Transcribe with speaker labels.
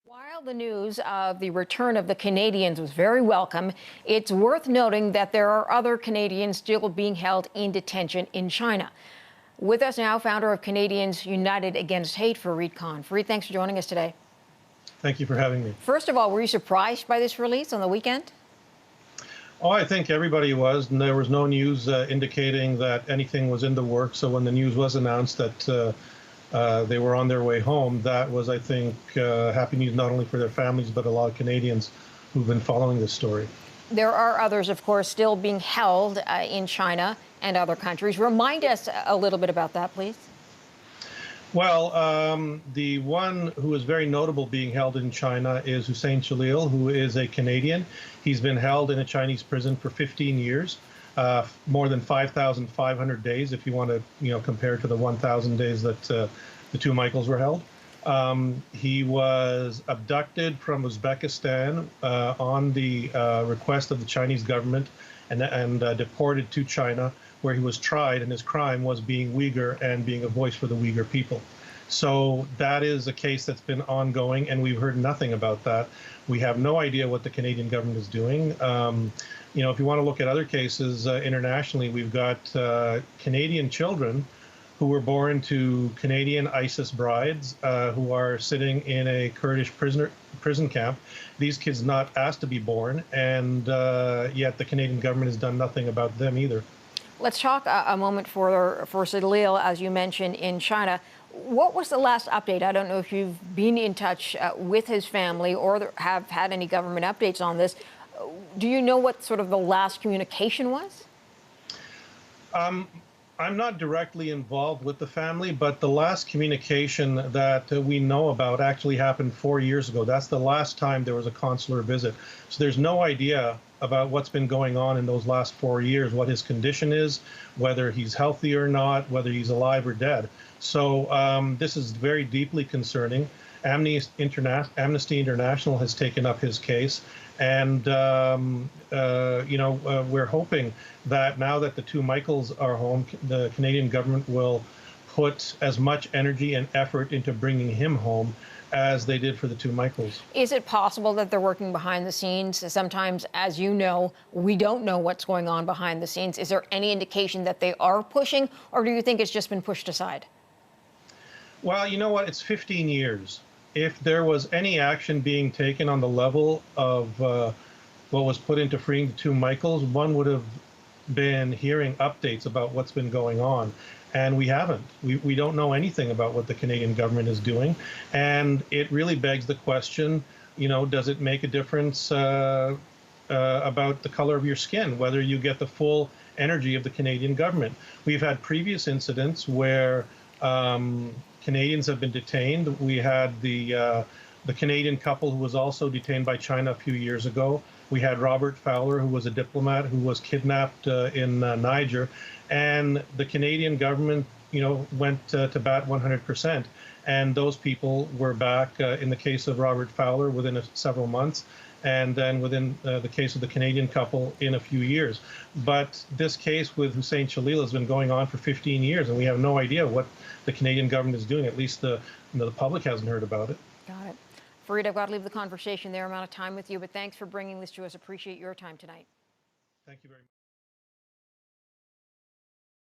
Speaker 1: While the news of the return of the Canadians was very welcome, it's worth noting that there are other Canadians still being held in detention in China. With us now, founder of Canadians United Against Hate, Fareed Khan. Fareed, thanks for joining us today.
Speaker 2: Thank you for having me.
Speaker 1: First of all, were you surprised by this release on the weekend?
Speaker 2: Oh, I think everybody was, and there was no news indicating that anything was in the works. So when the news was announced that they were on their way home, that was, I think, happy news not only for their families, but a lot of Canadians who've been following this story.
Speaker 1: There are others, of course, still being held in China and other countries. Remind us a little bit about that, please.
Speaker 2: Well, the one who is very notable being held in China is Huseyin Celil, who is a Canadian. He's been held in a Chinese prison for 15 years, more than 5,500 days, if you want to, compare to the 1,000 days that the two Michaels were held. He was abducted from Uzbekistan on the request of the Chinese government and deported to China, where he was tried, and his crime was being Uyghur and being a voice for the Uyghur people. So that is a case that's been ongoing, and we've heard nothing about that. We have no idea what the Canadian government is doing. If you want to look at other cases internationally, we've got Canadian children who were born to Canadian ISIS brides who are sitting in a Kurdish prison camp. These kids not asked to be born, and yet the Canadian government has done nothing about them either.
Speaker 1: Let's talk a moment for Celil, as you mentioned, in China. What was the last update? I don't know if you've been in touch with his family or have had any government updates on this. Do you know what sort of the last communication was?
Speaker 2: I'm not directly involved with the family, but the last communication that we know about actually happened 4 years ago. That's the last time there was a consular visit. So there's no idea about what's been going on in those last 4 years, what his condition is, whether he's healthy or not, whether he's alive or dead. So this is very deeply concerning. Amnesty International has taken up his case, and we're hoping that now that the two Michaels are home, the Canadian government will put as much energy and effort into bringing him home as they did for the two Michaels.
Speaker 1: Is it possible that they're working behind the scenes? Sometimes, as you know, we don't know what's going on behind the scenes. Is there any indication that they are pushing, or do you think it's just been pushed aside?
Speaker 2: Well, you know what? It's 15 years. If there was any action being taken on the level of what was put into freeing the two Michaels, one would have been hearing updates about what's been going on. And we haven't. We don't know anything about what the Canadian government is doing. And it really begs the question, does it make a difference about the color of your skin, whether you get the full energy of the Canadian government? We've had previous incidents where Canadians have been detained. We had the Canadian couple who was also detained by China a few years ago. We had Robert Fowler, who was a diplomat who was kidnapped in Niger, and the Canadian government, went to bat 100%. And those people were back in the case of Robert Fowler within several months, and then within the case of the Canadian couple in a few years. But this case with Huseyin Celil has been going on for 15 years, and we have no idea what the Canadian government is doing. At least the public hasn't heard about it.
Speaker 1: Got it. Fareed, I've got to leave the conversation there. I'm out of time with you, but thanks for bringing this to us. Appreciate your time tonight.
Speaker 2: Thank you very much.